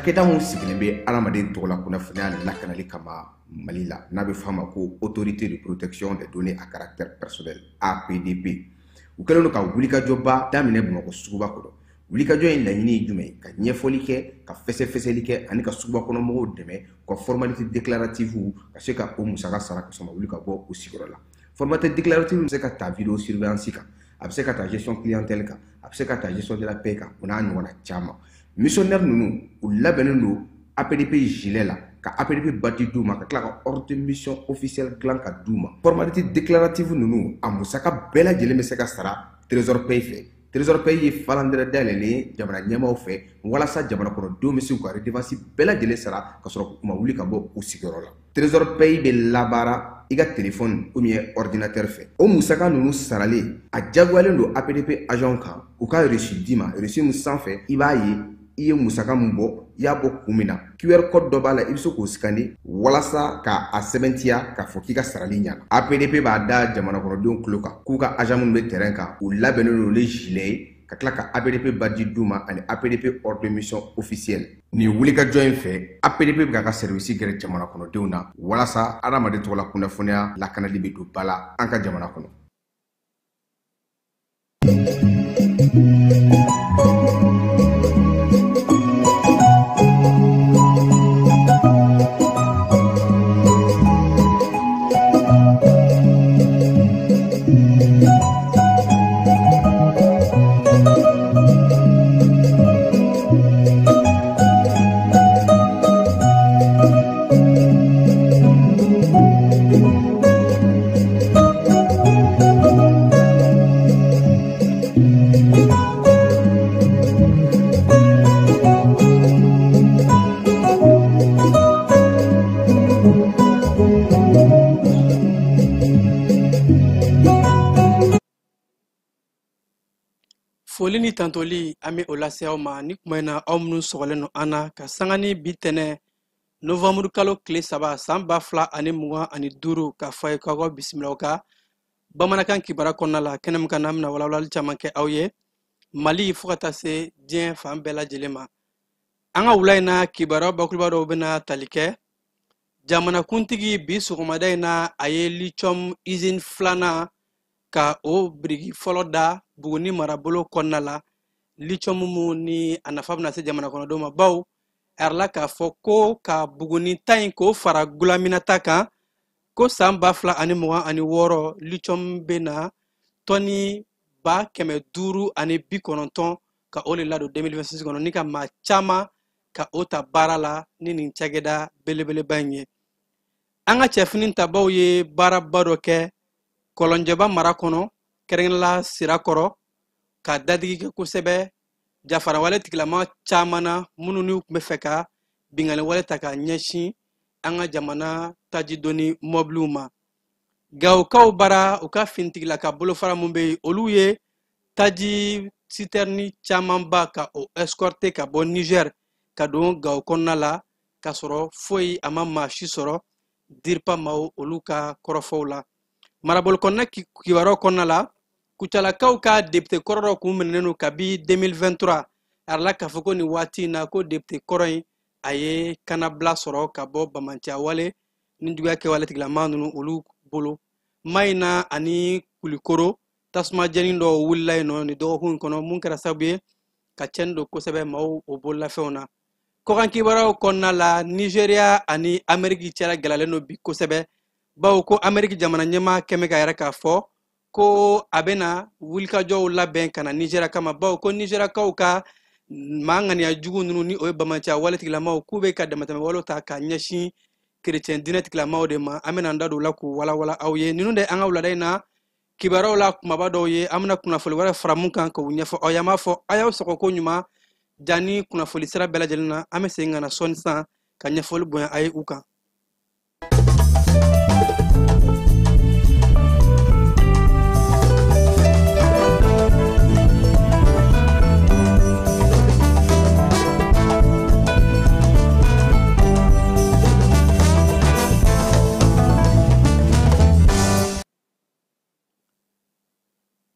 Cakɛda mun sigilen bɛ adamaden tɔgɔ la kunnafoniya lakanali kama Mali la n'a bɛ f'a ma ko Autorité de protection des données à caractère personnel APDP. U kɛlen don ka wulikajɔba daminɛ Bamakɔ suguba kɔnɔ. Wulikajɔ in laɲini ye jumɛn ye? Ka ɲɛfɔli kɛ, ka fɛsɛfɛsɛli kɛ ani ka suguba kɔnɔ mɔgɔw dɛmɛ ka formalité déclarative ka se ka o musaka sara ka sɔrɔ wuli ka bɔ o sigiyɔrɔ la. Formalité déclarative bɛ se ka ta vidéo surveillance kan, a bɛ se ka ta gestion clientèle kan, a bɛ se ka ta gestion de la paix kan, o n'a ɲɔgɔnna caman. Missionnaire ninnu u labɛnnen don APDP gilet la ka APDP bati d'u ma ka tila ka ordre de mission officielle dilan ka d'u ma. Formalité déclarative ninnu a musaka bɛɛ lajɛlen bɛ se ka sara Trésor Paye fɛ. Trésor Paye ye falandɛrɛ dayɛlɛlen jamana ɲɛmaaw fɛ walasa jamana kɔnɔdenw bɛ se k'u ka redevance bɛɛ lajɛlen sara ka sɔrɔ u ma wuli ka bɔ u sigiyɔrɔ la. Trésor Paye bɛ labaara i ka téléphone ou bien ordinateur fɛ. O musaka ninnu saralen a jagoyalen don APDP agent kan u ka reçu d'i ma, reçu min sanfɛ i b'a ye i ye musaka min bɔ i y'a bɔ kun min na. QR code dɔ b'a la i bɛ se k'o scanner walasa ka a sɛbɛntiya k'a fɔ k'i ka sarali ɲɛna. APDP b'a da jamana kɔnɔdenw tulo kan k'u ka agent minnu bɛ terrain kan u labɛnnen don ni gilet ye ka tila ka APDP badge d'u ma ani APDP ordre de mission officielle. Nin wulikajɔ in fɛ APDP bɛ ka service gɛrɛ jamana kɔnɔdenw na walasa adamaden tɔgɔ la kunnafoniya lakanali bɛ don ba la an ka jamana kɔnɔ. Foli ni tantoli an bɛ o lase aw ma ni kuma in na aw minnu sɔgɔlen don an na ka sanga ni bi tɛnɛ novembre kalo tile 3 san 2025 ka fɔ a ye k'aw ka bisimila ka bamanankan kibaruya kɔnɔna la kɛnɛ min kan n'an bɛna walawalali caman kɛ aw ye Mali fo ka taa se diɲɛ fan bɛɛ lajɛlen ma. An ka wula in na kibaruya bakuruba dɔw bɛna tali kɛ. Jamanakuntigi bi sɔgɔmada in na a ye lithium usine filanan ka o biriki fɔlɔ da Buguni marabolo kɔnɔna la lithium mun ni a nafa bɛna se jamana kɔnɔdenw ma baw a yirala k'a fɔ ko ka Buguni ta in k'o fara Gulaminata kan ko san 2026 lithium bɛna tɔni 590 ka o le ladon 2026 kɔnɔ ni ka maa caman ka o ta baara la ni nin cakɛda belebeleba in ye. An ka cɛfini tabaw ye baaraba dɔ kɛ Kɔlɔnjɛba mara kɔnɔ kɛrɛnkɛrɛnnenya Sirakɔrɔ ka dadigi kɛ kosɛbɛ jafarawale tigilama caman na minnu n'u tun bɛ fɛ ka binganni wale ta ka ɲɛsin an ka jamana tajidoni mɔbiliw ma. Gawokaw bara u ka finitigila ka bolofara mun bɛ yen olu ye taji citerni camanba ka o escorter ka bɔ Niger ka don Gawo kɔnɔna la ka sɔrɔ foyi a ma maa si sɔrɔ DIRPA maaw olu ka kɔrɔfɔw la. Marabolo kɔnɔna kibaruyaw kɔnɔna la Kucalakaw ka député kɔrɔ dɔ kun minɛnen don kabi 2023 a yirala k'a fɔ ko nin waati in na ko député kɔrɔ in a ye kanabila sɔrɔ ka bɔ bamanciya wale ni juguya kɛwale tigilama ninnu olu bolo. Mayina ani Kulikoro tasuma jɛni dɔ wulila yen nɔ nin dɔgɔkun kɔnɔ mun kɛra sababu ye ka cɛnni don kosɛbɛ maaw o bololafɛnw na. Kɔkan kibaruyaw kɔnɔna la Nigeria ani Amérique cɛla gɛlɛyalen don bi kosɛbɛ bawo ko Amérique jamana ɲɛmaa kɛmɛ ka yɛrɛ k'a fɔ ko a bɛna wulikajɔw labɛn ka na Nigeria kama bawo ko Nigeriakaw ka maa ŋaniya jugu ninnu ni o ye bamanciya wale tigilamaw k'u bɛ ka damatɛmɛ walew ta ka ɲɛsin kerecɛn dinɛ tigilamaw de ma an bɛna an da don o la k'u walawala aw ye. Ninnu de an ka wulada in na kibaruyaw la kumaba dɔw ye an bɛna kunnafoni wɛrɛ fara mun kan k'u ɲɛfɔ aw ye. An b'a fɔ a y'aw sɔgɔ ko ɲuman ja ni kunnafoni sira bɛɛ lajɛlen na an bɛ segin ka na sɔɔni sisan ka ɲɛfɔli bonya a ye u kan.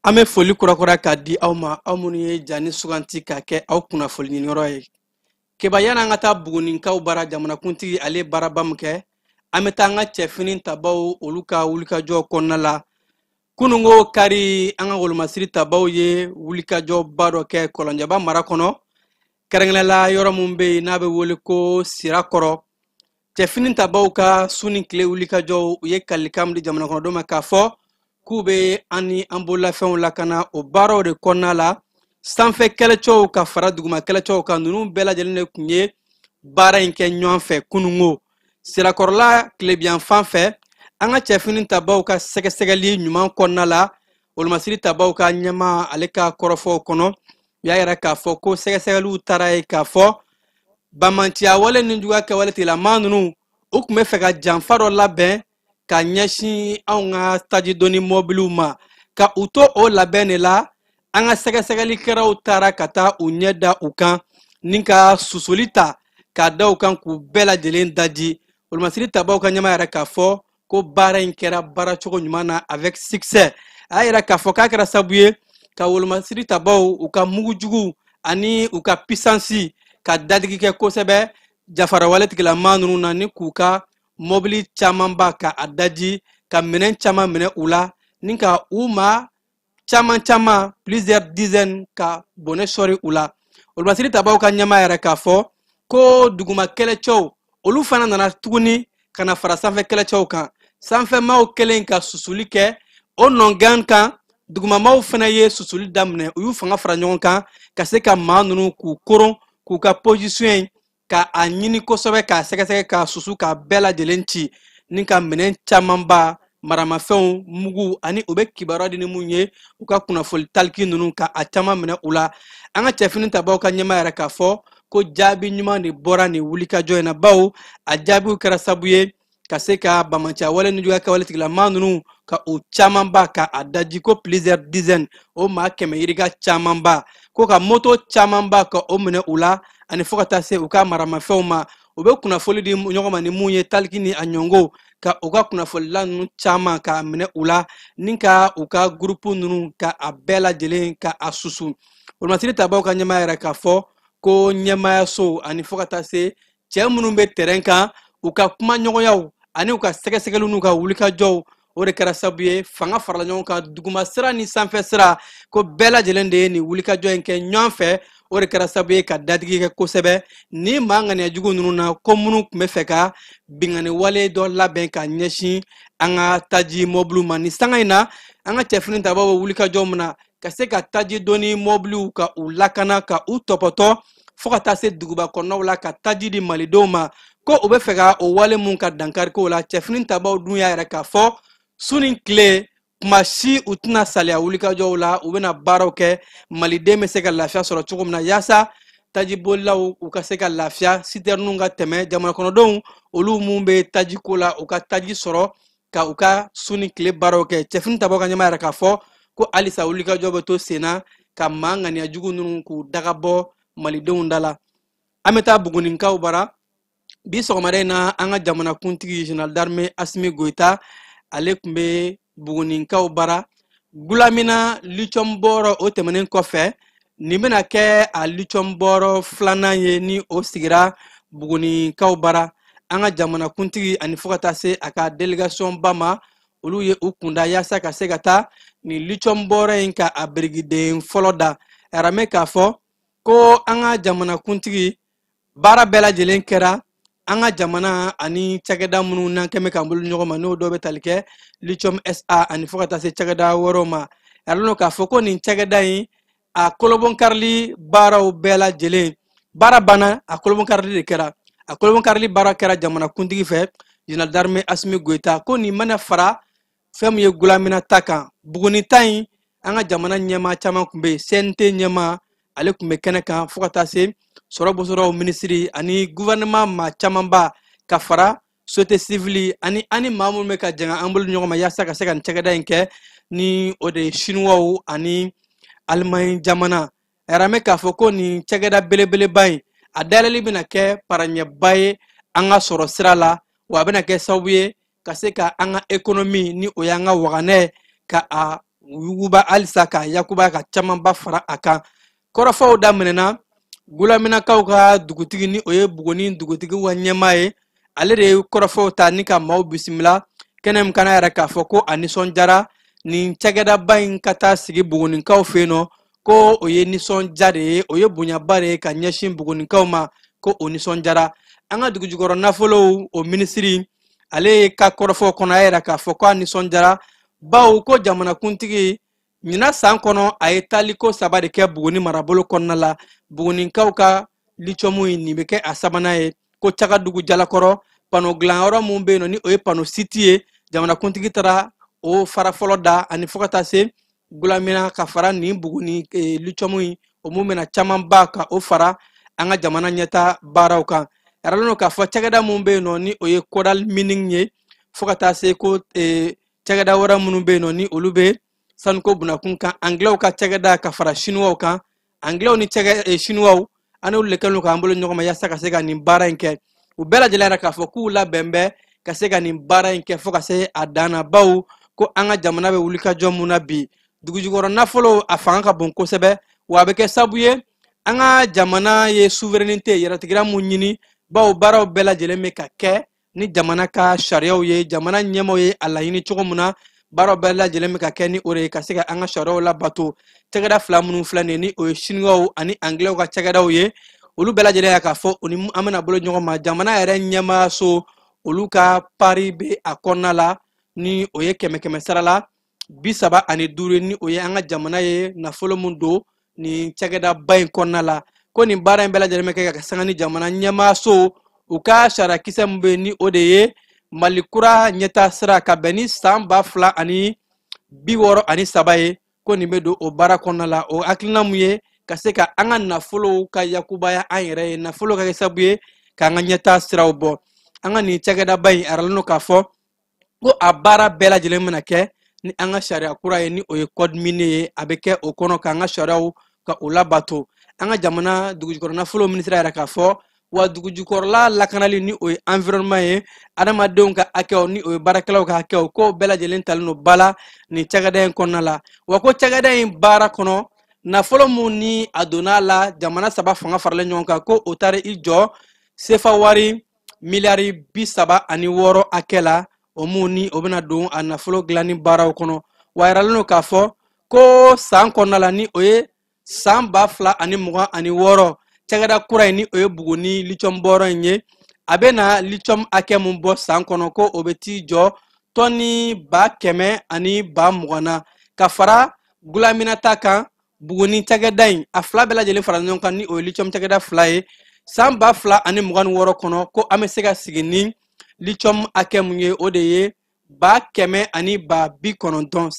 An bɛ foli kurakura k'a di aw ma aw minnu ye ja ni suganti ka kɛ aw kunnafoni ɲiniyɔrɔ ye. kebayana an ka taa buguninkaw bara jamanakuntigi ale baaraba min kɛ an bɛ taa an ka cɛfini tabaw olu ka wulikajɔ kɔnɔna la kunungo kari an ka wolomasiri tabaw ye wulikajɔba dɔ kɛ kɔlɔnjɛba mara kɔnɔ kɛrɛnkɛrɛnla yɔrɔ min bɛ yen n'a bɛ wele ko sirakɔrɔ cɛfini tabaw ka su ni tile wulikajɔ u ye kalikan di jamana kɔnɔdenw ma k'a fɔ k'u bɛ an ni an bololafɛnw lakana o baaraw de kɔnɔna la sanfɛ kɛlɛcɛw ka fara duguma kɛlɛcɛw kan ninnu bɛɛ lajɛlen de tun ye baara in kɛ ɲɔgɔn fɛ kunungo sirakɔrɔla tilebiyanfan fɛ an ka cɛfini tabaw ka sɛgɛsɛgɛli ɲuman kɔnɔna la wolomasiri tabaw ka ɲɛma ale ka kɔrɔfɔw kɔnɔ u y'a yira k'a fɔ ko sɛgɛsɛgɛliw taara ye k'a fɔ bamantiya wale ni juguya kɛwale tigilamaa ninnu u tun bɛ fɛ ka janfa dɔ labɛn ka ɲɛsin anw ka tajidoni mɔbiliw ma ka u to o labɛn de la an ka sɛgɛsɛgɛlikɛlaw taara ka taa u ɲɛ da u kan ni ka susuli ta k'a da u kan k'u bɛɛ lajɛlen daji wolomasiri tabaw ka ɲɛma yɛrɛ k'a fɔ ko baara in kɛra baara cogo ɲuman na avec succès a y'a yira k'a fɔ k'a kɛra sababu ye ka wolomasiri tabaw u ka mugujugu ani u ka puissance ka dadigi kɛ kosɛbɛ jafarawale tigilamaa ninnu na ni k'u ka mɔbili camanba ka a daji ka minɛn caman minɛ u la ni ka u ma caman plusieurs dizaines ka bɔnɛ sɔri u la wolomasiri tabaw ka ɲɛma yɛrɛ k'a fɔ ko duguma kɛlɛcɛw olu fana nana tuguni ka na fara sanfɛ kɛlɛcɛw kan sanfɛmaaw kɛlen ka susuli kɛ o nɔngan kan dugumamaw fana ye susuli daminɛ u y'u fanga fara ɲɔgɔn kan ka se ka maa ninnu k'u koron k'u ka position in ka a ɲini kosɛbɛ k'a sɛgɛsɛgɛ k'a susu k'a bɛɛ lajɛlen ci ni ka minɛn camanba maramafɛnw mugu ani u bɛ kibaruya di ni mun ye u ka kunnafoni taliki ninnu ka a caman minɛ u la an ka cɛfini tabaw ka ɲɛma yɛrɛ k'a fɔ ko jaabi ɲuman de bɔra nin wulikajɔ in na bawo a jaabiw kɛra sababu ye ka se ka bamaciya wale ni juguya kɛwale tigilamaa ninnu ka o camanba ka a daji ko plusieurs dizaines o maa kɛmɛ yirika camanba ko ka moto camanba ka o minɛ u la ani fo ka taa se u ka maramafɛnw ma u bɛ kunnafoli di ɲɔgɔn ma ni mun ye taliki ni a ɲɔngo ka u ka kunnafolila ninnu caman ka minɛ u la ni ka u ka gurupu ninnu ka a bɛɛ lajɛlen ka a susu wolomasiri tabaw ka ɲɛmaya yɛrɛ k'a fɔ ko ɲɛmayaso ani fo ka taa se cɛ minnu bɛ terɛn kan u ka kuma ɲɔgɔnyaw ani u ka sɛgɛsɛgɛliw n'u ka wulikajɔw o de kɛra sababu ye fanga farala ɲɔgɔn kan duguma sira ni sanfɛ sira ko bɛɛ lajɛlen de ye nin wulikajɔ in kɛ ɲɔgɔn fɛ o de kɛra sababu ye ka dadigi kɛ kosɛbɛ ni maa ŋaniyajugu ninnu na ko minnu tun bɛ fɛ ka bingani wale dɔ labɛn ka ɲɛsin an ka taji mɔbiliw ma ni sanga in na an ka cɛfini tabaw bɛ wulikajɔ min na ka se ka taji dɔnni mɔbiliw ka u lakana ka u tɔpɔtɔ fo ka taa se duguba kɔnɔnaw la ka taji di malidenw ma ko u bɛ fɛ ka o wale mun ka dankari k'o la cɛfini tabaw dun y'a yɛrɛ k'a fɔ su ni tile kuma si u tɛna saliya wulikajɔw la u bɛna baaraw kɛ maliden bɛ se ka lafiya sɔrɔ cogo min na yaasa tajibolilaw u ka se ka lafiya sitɛriniw ka tɛmɛ jamana kɔnɔdenw olu mun bɛ tajiko la u ka taji sɔrɔ ka u ka su ni tile baaraw kɛ cɛfini tabaw ka ɲɛma yɛrɛ k'a fɔ ko halisa wulikajɔ bɛ to sen na ka maa ŋaniyajugu ninnu k'u dagabɔ malidenw da la an bɛ taa buguninkaw bara bi sɔgɔmada in na an ka jamanakuntigi général d'armée Asimi Goita ale tun bɛ buguninkaw bara gulamina lithium bɔrɔ o tɛmɛnen kɔfɛ nin bɛna kɛ a lithium bɔrɔ filanan ye ni o sigira buguninkaw bara an ka jamanakuntigi ani fo ka taa se a ka délégation ba ma olu ye u kunda yaasa ka se ka taa nin lithium bɔrɔ in ka a birigiden fɔlɔ da aramɛ k'a fɔ ko an ka jamanakuntigi baara bɛɛ lajɛlen kɛra an ka jamana ani cakɛda minnu n'an kɛmɛ k'an bolo ɲɔgɔn ma n'o dɔw bɛ tali kɛ lithium SA ani fo ka taa se cakɛda wɛrɛw ma yɛrɛ k'a fɔ ko nin cakɛda in a kolobon karili baaraw bɛɛ lajɛlen baara banna a kolobon karili de kɛra a kolobon karili baara kɛra jamanakuntigi fɛ général d'armée Asimi Goita ko nin mana fara fɛn min ye gulamina ta kan buguni ta in an ka jamana ɲɛmaa caman tun bɛ yen CNT ɲɛmaa ale tun bɛ kɛnɛ kan fo ka taa se sɔrɔ bosɔrɔw minisiri ani gouvernement maa camanba ka fara société civile ani maa minnu bɛ ka janga an bolo ɲɔgɔn ma yaasa ka se ka nin cakɛda in kɛ ni o de ye chinois ani Allemagne jamana aramɛ k'a fɔ ko nin cakɛda belebeleba in a dayɛlɛli bɛna kɛ paraɲɛba ye an ka sɔrɔ sira la wa a bɛna kɛ sababu ye ka se ka an ka économie ni o y'an ka waganɛ ka a yuguba halisa ka yakuba ka camanba fara a kan kɔrɔfɔw daminɛna gulaminakaw ka dugutigi ni o ye buguni dugutigi wa ɲɛma ye ale de ye kɔrɔfɔw ta ni ka maaw bisimila kɛnɛ min kana yɛrɛ k'a fɔ ko a nisɔndiyara nin cɛkɛdaba in ka taa sigi bugunikaw fɛ yen nɔ ko o ye nisɔndiya de ye o ye bonyaba de ye ka ɲɛsin bugunikaw ma ko o nisɔndiyara an ka dugujukɔrɔ nafolow o minisiri ale ka kɔrɔfɔw kɔnɔ a yɛrɛ k'a fɔ ko a nisɔndiyara bawo ko jamanakuntigi ɲina san kɔnɔ a ye taaliko 3 de kɛ buguni marabolo kɔnɔna la bugunikaw ka lithium nin bɛ kɛ a sabanan ye ko Cagadugu Jalakɔrɔ pano dilanyɔrɔ mun bɛ yen nɔ ni o ye pano siti ye jamanakuntigi taara o fara fɔlɔ da ani fo ka taa se gulamina ka fara nin buguni lithium o mun bɛna caman ba ka o fara an ka jamana ɲɛta baaraw kan yaralen no k'a fɔ cakɛda mun bɛ yen nɔ ni o ye Kodal Mining ye fo ka taa se ko cakɛda wɛrɛ minnu bɛ yen nɔ ni olu bɛ sanuko bunakun kan anglais ka cakɛda ka fara chinois kan anglais ni chinois ani olu le kɛlen k'an bolo ɲɔgɔn ma yasa ka se ka nin baara in kɛ u bɛɛ lajɛlen yɛrɛ k'a fɔ k'u labɛn bɛ ka se ka nin baara in kɛ fo ka se a dan na bawo ko an ka jamana bɛ wulikajɔ mun na bi dugujukɔrɔ nafolo a fanga ka bon kosɛbɛ wa a bɛ kɛ sababu ye an ka jamana ye souveraineté yɛrɛtigira mun ɲini bawo baaraw bɛɛ lajɛlen bɛ ka kɛ ni jamana ka sariyaw ye jamana ɲɛmaaw ye a laɲini cogo mun na baaraw bɛɛ lajɛlen bɛ ka kɛ ni o de ye ka se ka an ka sariyaw labato cakɛda fila minnu filɛ nin ye ni o ye chinois ani anglais ka cakɛdaw ye olu bɛɛ lajɛlen y'a k'a fɔ u ni an bɛna bolo ɲɔgɔn ma jamana yɛrɛ ɲɛmaa so olu ka pari bɛ a kɔnɔna la ni o ye 100 sara la 35 ni o ye an ka jamana ye nafolo mun don ni cakɛdaba in kɔnɔna la ko nin baara in bɛɛ lajɛlen bɛ kɛ ka sanga ni jamana ɲɛmaa so u ka sariya kisɛ mun bɛ yen ni o de ye Mali kura ɲɛta sira ka bɛn ni san 2063 ye ko nin bɛ don o baara kɔnɔna la o hakilina mun ye ka se ka an ka nafolo ka yakubaya an yɛrɛ ye nafolo ka kɛ sababu ye k'an ka ɲɛta siraw bɔ an ka nin cakɛdaba in aralen no k'a fɔ ko a baara bɛɛ lajɛlen bɛna kɛ ni an ka sariya kura ye ni o ye code minier ye a bɛ kɛ o kɔnɔ k'an ka sariyaw ka o labato an ka jamana dugujukɔrɔ nafolo minisiri yɛrɛ k'a fɔ wa dugujukɔrɔla lakanali ni o ye environnement ye adamadenw ka hakɛw ni o ye baarakɛlaw ka hakɛw ko bɛɛ lajɛlen talen don ba la nin cakɛda in kɔnɔna la wa ko cakɛda in baara kɔnɔ nafolo mun ni a donna la jamana 3 fanga faralen ɲɔgɔn kan ko o taara i jɔ sefa wari miliyari 36 hakɛ la o mun ni o bɛna don a nafolo dilanni baaraw kɔnɔ wa yiralen no k'a fɔ ko san kɔnɔna la ni o ye san 2026 cakɛda kura in ni o ye buguni lithium bɔrɔ in ye a bɛ na lithium hakɛ mun bɔ san kɔnɔ ko o bɛ t'i jɔ tɔni 100 ani 20 na ka fara gulaminata kan buguni cakɛda in a fila bɛɛ lajɛlen fara ɲɔgɔn kan ni o ye lithium cakɛda fila ye san 2026 kɔnɔ ko an bɛ se ka sigi ni lithium hakɛ mun ye o de ye 100 ani 90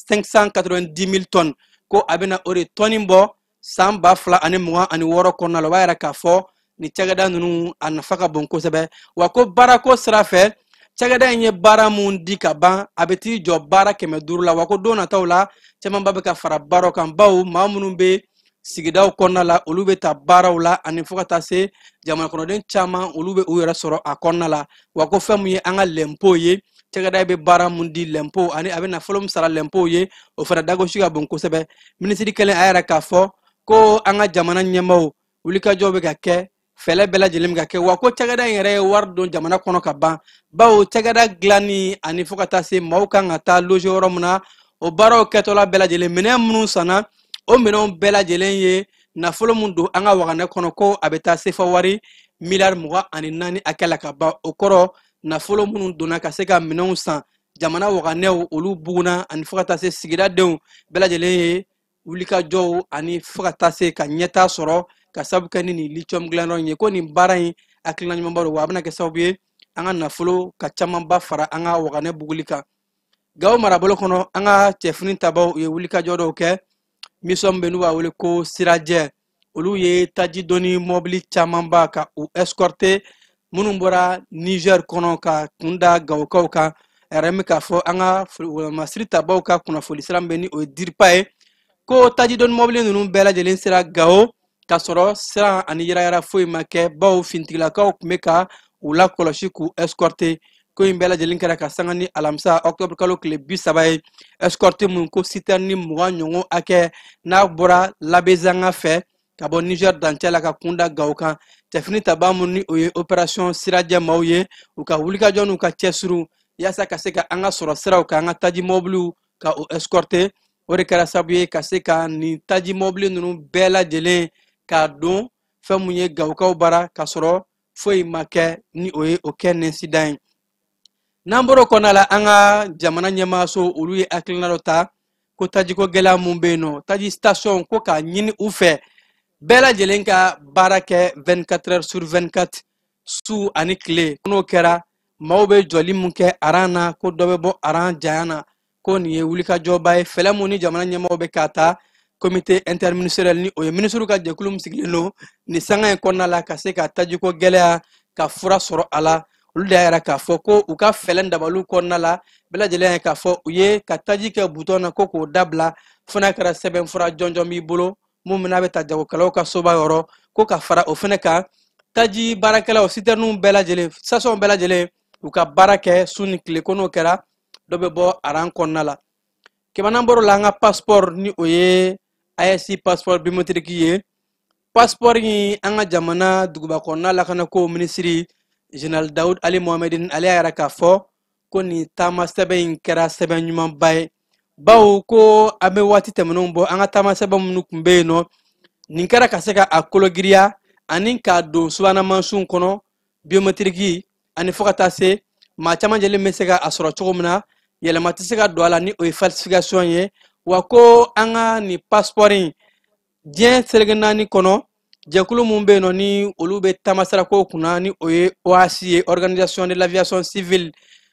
590,000 tonnes ko a bɛna o de tɔni bɔ san 2026 kɔnɔna la o b'a yira k'a fɔ ni cakɛda ninnu a nafa ka bon kosɛbɛ wa ko baarako sira fɛ cakɛda in ye baara mun di ka ban a bɛ t'i jɔ baara 500 la wa ko don nataw la camanba bɛ ka fara baaraw kan bawo maa minnu bɛ sigidaw kɔnɔna la olu bɛ taa baaraw la ani fo ka taa se jamana kɔnɔden caman olu bɛ u yɛrɛ sɔrɔ a kɔnɔna la wa ko fɛn mun ye an ka lɛnpo ye cakɛda bɛ baara mun di lɛnpo ani a bɛ nafolo min sara lɛnpo ye o fana dagosi ka bon kosɛbɛ minisiri kelen a yɛrɛ k'a fɔ ko an ka jamana ɲɛmaaw wulikajɔw bɛ ka kɛ fɛlɛ bɛɛ lajɛlen bɛ ka kɛ wa ko cakɛda in yɛrɛ ye wari don jamana kɔnɔ ka ban bawo cakɛda dilanni ani fo ka taa se maaw kan ka taa loger yɔrɔ mun na o baaraw kɛtɔla bɛɛ lajɛlen minɛn minnu sanna o minɛnw bɛɛ lajɛlen ye nafolo mun don an ka waganɛ kɔnɔ ko a bɛ taa sefa wari miliyari 24 hakɛ la ka ban o kɔrɔ nafolo minnu donna ka se ka minɛnw san jamana waganɛw olu buguna ani fo ka taa se sigidadenw bɛɛ lajɛlen ye wulikajɔw ani fo ka taa se ka ɲɛta sɔrɔ ka sababu kɛ ni nin lithium dilanyɔrɔ in ye ko nin baara in hakilina ɲumanba don wa a bɛna kɛ sababu ye an ka nafolo ka camanba fara an ka waganɛ buguli kan Gawo marabolo kɔnɔ an ka cɛfini tabaw u ye wulikajɔ dɔw kɛ mission bɛ n'u b'a wele ko sirajɛ olu ye taji dɔnni mɔbili camanba ka u escorter minnu bɔra Niger kɔnɔ ka kun da Gawokaw kan a yɛrɛ bɛ k'a fɔ an ka masiri tabaw ka kunnafoni sira bɛ ni o ye diripa ye ko taji dɔnni mɔbili ninnu bɛɛ lajɛlen sera Gawo ka sɔrɔ siran ani yɛrɛyɛrɛ foyi ma kɛ bawo fintigilakaw tun bɛ ka u lakɔlɔsi k'u escorter ko in bɛɛ lajɛlen kɛra ka sanga ni alamisa octobre kalo tile 30 ye escorter mun ko citerne 20 ɲɔgɔn hakɛ n'a bɔra labezanga fɛ ka bɔ Niger dancɛ la ka kunda Gawo kan cɛfini taba mun ni o ye opération sirajɛmaw ye u ka wulikajɔ n'u ka cɛsiriw yaasa ka se ka an ka sɔrɔ siraw ka an ka taji mɔbiliw ka o escorter o de kɛra sababu ye ka se ka nin taji mɔbili ninnu bɛɛ lajɛlen k'a don fɛn mun ye Gawukaw bara ka sɔrɔ foyi ma kɛ ni o ye o kɛ n'incident ye n'an bɔr'o kɔnɔna la an ka jamana ɲɛmaaso olu ye hakilina dɔ ta ko tajiko gɛlɛya mun bɛ yen nɔ taji station ko k'a ɲini u fɛ bɛɛ lajɛlen ka baara kɛ 24 heures sur 24 su ani tile n'o kɛra maaw bɛ jɔli mun kɛ aran na ko dɔ bɛ bɔ aran janya na ko nin ye wulikajɔba ye fɛlɛ mun ni jamana ɲɛmaaw bɛ k'a ta comité interministériel ni o ye ministre ka jɛkulu min sigilen don nin sanga in kɔnɔna la ka se ka tajiko gɛlɛya ka fura sɔrɔ a la olu de y'a yira k'a fɔ ko u ka fɛlɛ dabaliw kɔnɔna la bɛɛ lajɛlen ye k'a fɔ u ye ka taji kɛ butɔn na ko k'o dabila fo n'a kɛra sɛbɛnfura jɔnjɔn b'i bolo mun bɛna bɛ ta jagokɛlaw ka soba yɔrɔ ko ka fara o fɛnɛ kan taji baarakɛlaw citernunw bɛɛ lajɛlen station bɛɛ lajɛlen u ka baara kɛ su ni tile ko n'o kɛra dɔ bɛ bɔ aran kɔnɔna la kɛmɛnan bɔr'o la an ka passeport ni o ye AES passeport biométrique ye passeport in an ka jamana duguba kɔnɔna lakanako minisiri général Daoud Ali Mohamedine ale y'a yira k'a fɔ ko nin taama sɛbɛn in kɛra sɛbɛn ɲumanba ye bawo ko an bɛ waati tɛmɛnenw bɔ an ka taama sɛbɛn minnu tun bɛ yen nɔ nin kɛra ka se ka a kologiriya ani k'a don subahana mansinw kɔnɔ biométrique ani fo ka taa se maa caman jɛlen bɛ se ka a sɔrɔ cogo min na yɛlɛma tɛ se ka don a la ni o ye falsification ye wa ko an ka nin passeport in diɲɛ seleke naani kɔnɔ jɛkulu mun bɛ yen nɔ ni olu bɛ taamasirako kunna ni o ye OAC ye organisation de l'aviation civile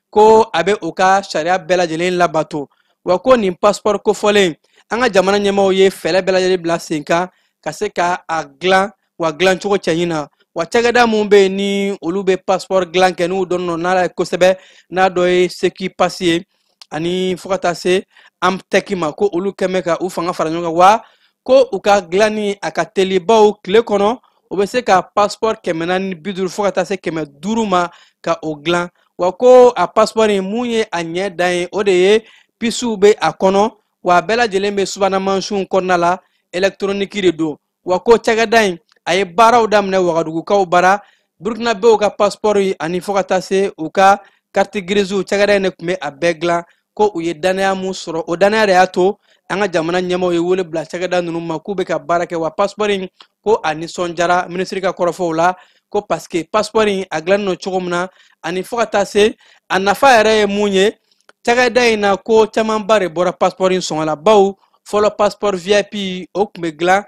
ko a bɛ o ka sariya bɛɛ lajɛlen labato wa ko nin passeport kofɔlen an ka jamana ɲɛmaaw ye fɛɛrɛ bɛɛ lajɛlen bila sen kan ka se ka a dilan wa dilan cogo cɛɲi na wa cakɛda mun bɛ yen ni olu bɛ passeport dilan kɛ n'u dɔnnen don n'a ye kosɛbɛ n'a dɔ ye Seki Pass ye ani fo ka taa se Amteki ma ko olu kɛn bɛ ka u fanga fara ɲɔgɔn kan wa ko u ka dilan ni a ka teli bawo tile kɔnɔ o bɛ se ka passeport 450 fo ka taa se 500 ma ka o dilan wa ko a passeport in mun ye a ɲɛ dan ye o de ye pisiw bɛ a kɔnɔ wa bɛɛ lajɛlen bɛ subahana mansinw kɔnɔna la électronique de don wa ko cakɛda in a ye baaraw daminɛ Wagadugukaw bara Burukinabew ka passeport yi ani fo ka taa se u ka carte grise cakɛda in de tun bɛ a bɛɛ dilan ko u ye danaya mun sɔrɔ o danaya de y'a to an ka jamana ɲɛmaaw ye wele bila cakɛda ninnu ma k'u bɛ ka baara kɛ wa passeport in ko a nisɔndiyara minisiri ka kɔrɔfɔw la ko parce que passeport in a dilannen don cogo min na ani fo ka taa se a nafa yɛrɛ ye mun ye cakɛda in na ko camanba de bɔra passeport in sɔngɔ la bawo fɔlɔ passeport VIP o tun bɛ dilan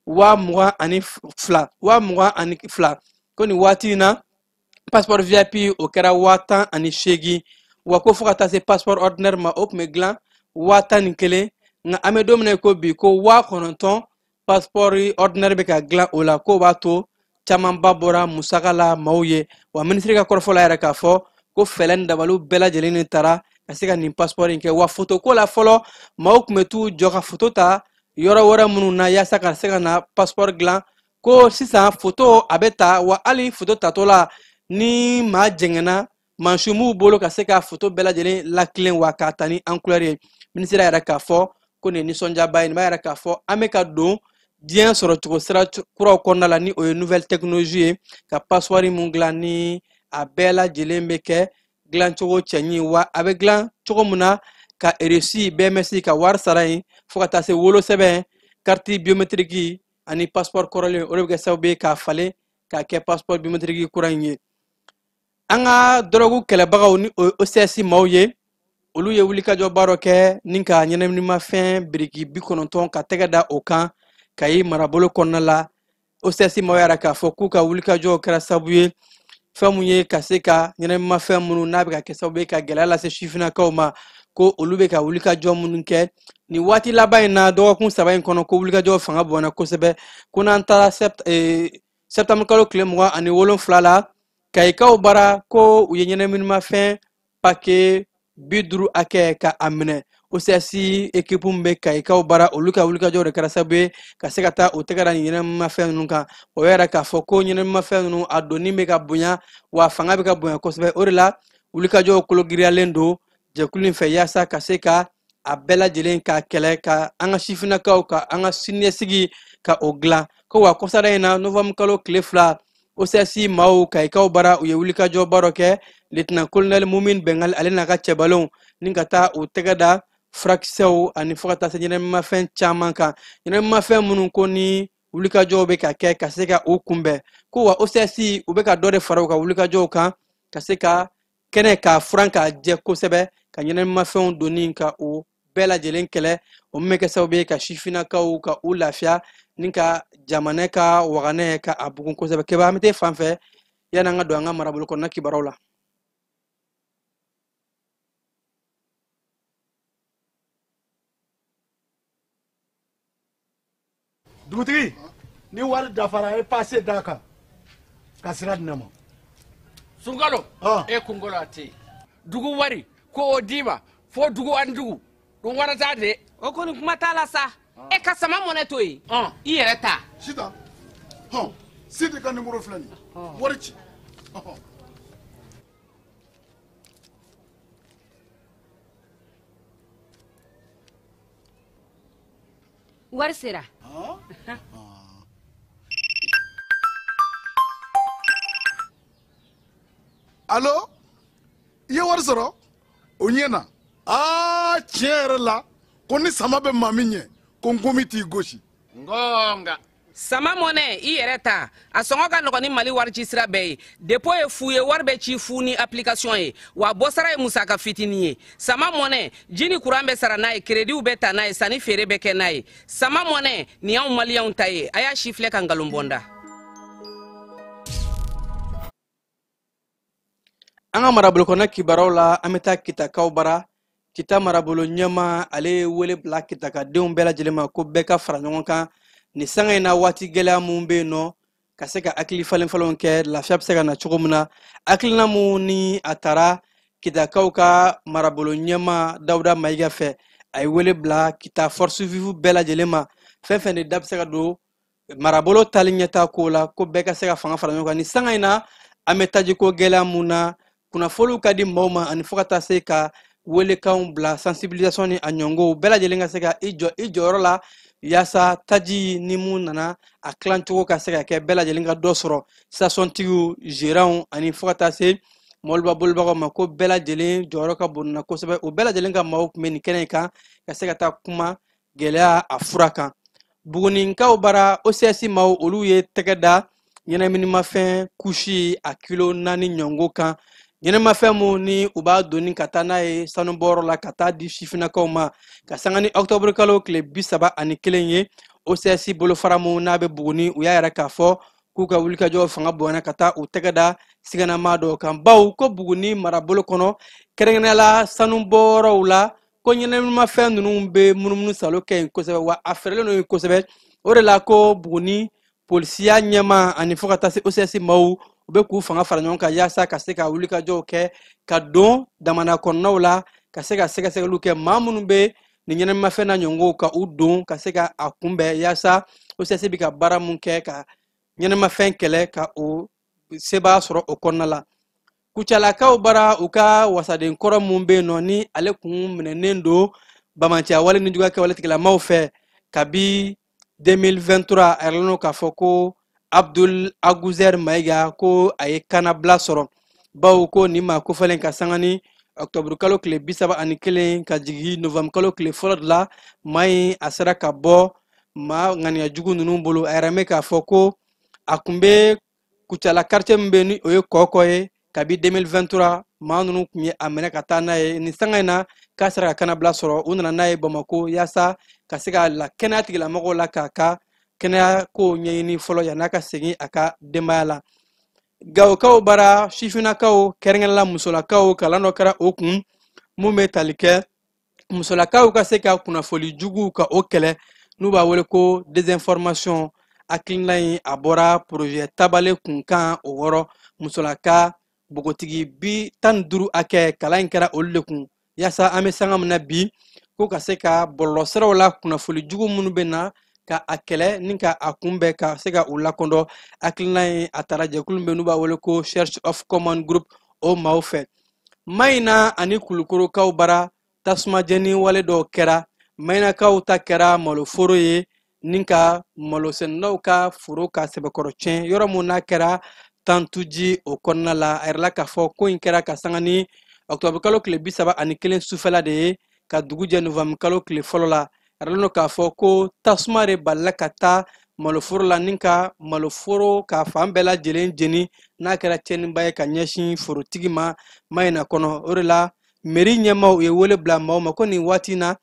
22,000 ko nin waati in na passeport VIP o kɛra 18,000 wa ko fo ka taa se passeport ordinaire ma o tun bɛ dilan 11,000 nka an bɛ don min na ko bi ko 9,000 passeport ordinaire bɛ ka dilan o la ko b'a to camanba bɔra musaka la maaw ye wa minisiri ka kɔrɔfɔ la yɛrɛ k'a fɔ ko fɛlɛ ni dabaliw bɛɛ lajɛlen de taara ka se ka nin passeport in kɛ wa photo ko la fɔlɔ maaw tun bɛ t'u jɔ ka photo ta yɔrɔ wɛrɛ minnu na yaasa ka se ka na passeport dilan ko sisan photo a bɛ ta wa hali photo tatɔ la ni maa jɛngɛnna mansin b'u bolo ka se ka photo bɛɛ lajɛlen latilen wa k'a ta ni en couleur ye minisiri y'a yɛrɛ k'a fɔ ko nin ye nisɔndiyaba ye nin b'a yɛrɛ k'a fɔ an bɛ ka don diɲɛ sɔrɔ cogo sira kuraw kɔnɔna la ni o ye nouvelle technologie ye ka passeport mun dilan ni a bɛɛ lajɛlen bɛ kɛ dilan cogo cɛɲi wa a bɛ dilan cogo min na ka RSI BMS ka wari sara yen fo ka taa se wolosɛbɛn carte biométrique ani passeport kɔrɔlen o de bɛ kɛ sababu ye k'a falen k'a kɛ passeport biométrique kura in ye an ka dɔrɔgu kɛlɛbagaw ni o ye OCS maaw ye olu ye wulikajɔba dɔ kɛ ni ka ɲɛnaminimafɛn biriki 90 ka tɛgɛ da o kan Kayi marabolo kɔnɔna la OCS maaw yɛrɛ k'a fɔ k'u ka wulikajɔw kɛra sababu ye fɛn mun ye ka se ka ɲɛnaminimafɛn minnu n'a bɛ ka kɛ sababu ye ka gɛlɛya lase sifinnakaw ma ko olu bɛ ka wulikajɔ minnu kɛ nin waati laban in na dɔgɔkun 3 in kɔnɔ ko wulikajɔ fanga bonyana kosɛbɛ ko n'an taara septembre kalo tile 27 la Kayikaw bara ko u ye ɲɛnaminimafɛn paquet 50 hakɛ ka a minɛ OCS équipe min bɛ Kayikaw bara olu ka wulikajɔ de kɛra sababu ye ka se ka taa o tɛgɛ da nin ɲɛnaminimafɛn ninnu kan o yɛrɛ k'a fɔ ko ɲɛnaminimafɛn ninnu a donni bɛ ka bonya wa fanga bɛ ka bonya kosɛbɛ o de la wulikajɔw kologiriyalen don jɛkulu in fɛ yaasa ka se ka a bɛɛ lajɛlen ka kɛlɛ ka an ka sifinnakaw ka an ka siniɲɛsigi ka o dilan ko wa kɔsada in na novembre kalo tile 2 OCS maaw ka ikaw bara u ye wulikajɔ baro kɛ lieutenant colonel Mumin Bengali ale n'a ka cɛbalenw ni ka taa u tɛgɛ da furakisɛw ani fo ka taa se ɲɛnɛmafɛn caman kan ɲɛnɛmafɛn minnu ko ni wulikajɔw bɛ ka kɛ ka se ka u kunbɛn ko wa OCS u bɛ ka dɔ de fara u ka wulikajɔw kan ka se ka kɛnɛ ka furan ka jɛ kosɛbɛ ka ɲɛnɛmafɛnw donni ka o bɛɛ lajɛlen kɛlɛ o min bɛ kɛ sababu ye ka sifinnakaw ka u lafiya ni ka jamana ka waganɛ ka a bugun kosɛbɛ kɛba an bɛ taa fan fɛ yanni an ka don an ka marabolo kɔnɔna kibaruw la. Dugutigi ni wari dafara e passe da kan ka sira di ne ma. Sunkalo e kunkolo ate dugu wari ko o dima fo dugu an dugu dun warata de o koni kuma t'a la sa e ka sama mɔnɛ to yen i yɛrɛ ta Sita Sidi ka numéro filɛ nin wari ci wari sera Allo i ye wari sɔrɔ o ɲɛna tiɲɛ yɛrɛ la ko ni sama bɛ maa min ɲɛ ko n komi t'i gosi ngonga sama mɔnɛ i yɛrɛ ta a sɔngɔ ka nɔgɔn ni Mali wari ci sira bɛɛ ye dépôt ye fu ye wari bɛ ci fu ni application ye wa bɔsara ye musaka fitinin ye sama mɔnɛ ji ni courant bɛ sara n'a ye crédit bɛ ta n'a ye sanni feere bɛ kɛ n'a ye sama mɔnɛ nin y'anw maliyɛnw ta ye a y'a si filɛ ka nkalon bɔnda. An ka marabolo kɔnɔ kibaruw la an bɛ taa kitakaw bara kita marabolo ɲɛma ale ye wele bila kitakadenw bɛɛ lajɛlen ma ko bɛɛ ka fara ɲɔgɔn kan ni sanga in na waati gɛlɛya mun bɛ yen nɔ ka se ka hakili falenfalenw kɛ lafiya bɛ se ka na cogo min na hakilina mun ni a taara kitakaw ka marabolo ɲɛma Dawuda Mayiga fɛ a ye wele bila kita force vive bɛɛ lajɛlen ma fɛn fɛn de da bɛ se ka don marabolo tali ɲɛta ko la ko bɛɛ ka se ka fanga fara ɲɔgɔn kan ni sanga in na an bɛ taji ko gɛlɛya mun na kunnafoniw ka di maaw ma ani fo ka taa se ka welekanw bila sensibilisation ni a ɲɔngow bɛɛ lajɛlen ka se ka i jɔyɔrɔ la yaasa taji ni mun nana a tilancogo ka se ka kɛ bɛɛ lajɛlen ka dɔ sɔrɔ stationtigiw gérants ani fo ka taa se mɔbiliba bolibagaw ma ko bɛɛ lajɛlen jɔyɔrɔ ka bon na kosɛbɛ o bɛɛ lajɛlen ka maaw tun bɛ nin kɛnɛ in kan ka se ka taa kuma gɛlɛya a fura kan buguninkaw bara OCS maaw olu ye tɛgɛ da ɲɛnaminimafɛn kusi a kilo 4 ɲɔngo kan ɲɛnɛmafɛn mun ni u b'a donni ka taa n'a ye sanubɔyɔrɔ la ka taa di sifinnakaw ma ka sanga ni octobre kalo tile 31 ye OCS bolofara mun n'a bɛ Buguni u y'a yɛrɛ k'a fɔ k'u ka wulikajɔ fanga bonyana ka taa u tɛgɛ da siganama dɔw kan baw ko Buguni marabolo kɔnɔ kɛrɛnkɛrɛnnenya sanubɔyɔrɔw la ko ɲɛnɛminimafɛn ninnu bɛ munumunu salo kɛ yen kosɛbɛ wa a fɛrɛlen don yen kosɛbɛ o de la ko Buguni polisiya ɲɛma ani fo ka taa se OCS maaw u bɛ k'u fanga fara ɲɔgɔn kan yaasa ka se ka wulikajɔw kɛ ka don damana kɔnɔnaw la ka se ka sɛgɛsɛgɛliw kɛ maa minnu bɛ nin ɲɛnɛmafɛn na ɲɔngɔw ka u don ka se ka a kunbɛn yaasa OCS bɛ ka baara mun kɛ ka ɲɛnɛmafɛn kɛlɛ ka o sebaa sɔrɔ o kɔnɔna la kucalakaw bara u ka wasaden kɔrɔ mun bɛ yen nɔ ni ale kun minɛnen don bamanciya wale ni juguya kɛwale tigilamaw fɛ kabi 2023 a yɛrɛ k'a fɔ ko Abdul Aguzer Mayiga ko a ye kannabila sɔrɔ bawo ko nin maa kofɔlen ka sanga ni octobre kalo tile 31 ka jigin novembre kalo tile fɔlɔ de la maa in a sera ka bɔ maa ŋaniya jugu ninnu bolo a yɛrɛ mɛn k'a fɔ ko a kun bɛ kucala quartier min bɛ ni o ye kɔkɔ ye kabi 2023 maa ninnu kun ye a minɛ ka taa n'a ye nin sanga in na k'a sera ka kannabila sɔrɔ u nana n'a ye Bamako yaasa ka se ka la kɛnɛya tigilamɔgɔw la k'a ka kɛnɛya ko ɲɛɲini fɔlɔ yan'a ka segin a ka denbaya la Gawukaw bara sifinnakaw kɛrɛnkɛrɛnla musolakaw kalan dɔ kɛra o kun mun bɛ tali kɛ musolakaw ka se ka kunnafoni juguw ka o kɛlɛ n'u b'a wele ko désinformation hakilina in a bɔra projet tabale kunkan o wɔrɔ musolaka bogotigi 15 hakɛ kalan in kɛra olu de kun yaasa an bɛ sanga min na bi ko ka se ka bɔlɔlɔsiraw la kunnafoni jugu minnu bɛ na ka a kɛlɛ ni ka a kunbɛn ka se ka u lakɔndɔ hakilina in a taara jɛkulu min bɛ n'u b'a wele ko Church of Common Group o maaw fɛ Mayina ani Kulukorokaw bara tasuma jɛni wale dɔw kɛra Mayinakaw ta kɛra maloforo ye ninka malosennaw ka foro ka sɛbɛkɔrɔ tiɲɛ yɔrɔ mun n'a kɛra tantuji o kɔnɔna la a yɛrɛla k'a fɔ ko in kɛra ka sanga ni octobre kalo tile 31 sufɛla de ye ka dugu jɛ novembre kalo tile fɔlɔ la a yɛrɛlen k'a fɔ ko tasuma de balila ka taa maloforo la nin ka maloforo ka fan bɛɛ lajɛlen jeni n'a kɛra tiɲɛniba ye ka ɲɛsin forotigi ma mayina kɔnɔ o de la meri ɲɛmaw ye wele bila maaw ma ko nin waati na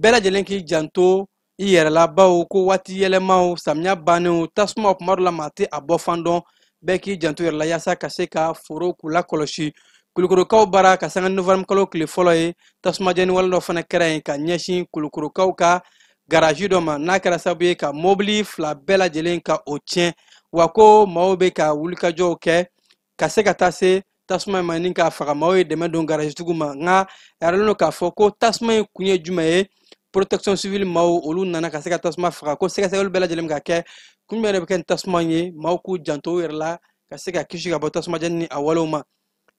bɛɛ lajɛlen k'i janto i yɛrɛla baw ko waati yɛlɛmaw samiya bannenw tasuma kuma dɔ la maa tɛ a bɔ fan dɔn bɛɛ k'i janto yɛrɛ la yaasa ka se ka foro k'u lakɔlɔsi kulukorokaw bara ka sanga novembre kalo tile fɔlɔ ye tasuma jɛni wale dɔ fana kɛra yen ka ɲɛsin kulukorokaw ka garaji dɔ ma n'a kɛra sababu ye ka mobili fila bɛɛ lajɛlen ka o tiɲɛ wa ko maaw bɛ ka wulikajɔw kɛ ka se ka taa se tasuma ma ni k'a faga maaw ye dɛmɛ don garagitigiw ma nka a yɛrɛlen don k'a fɔ ko tasuma in kun ye jumɛn ye protection civile maaw olu nana ka se ka tasuma faga ko sɛgɛsɛgɛli bɛɛ lajɛlen ka kɛ kun jumɛn de bɛ kɛ ni tasuma ye maaw k'u janto u yɛrɛ la ka se ka kisi ka bɔ tasuma jɛni ni a walew ma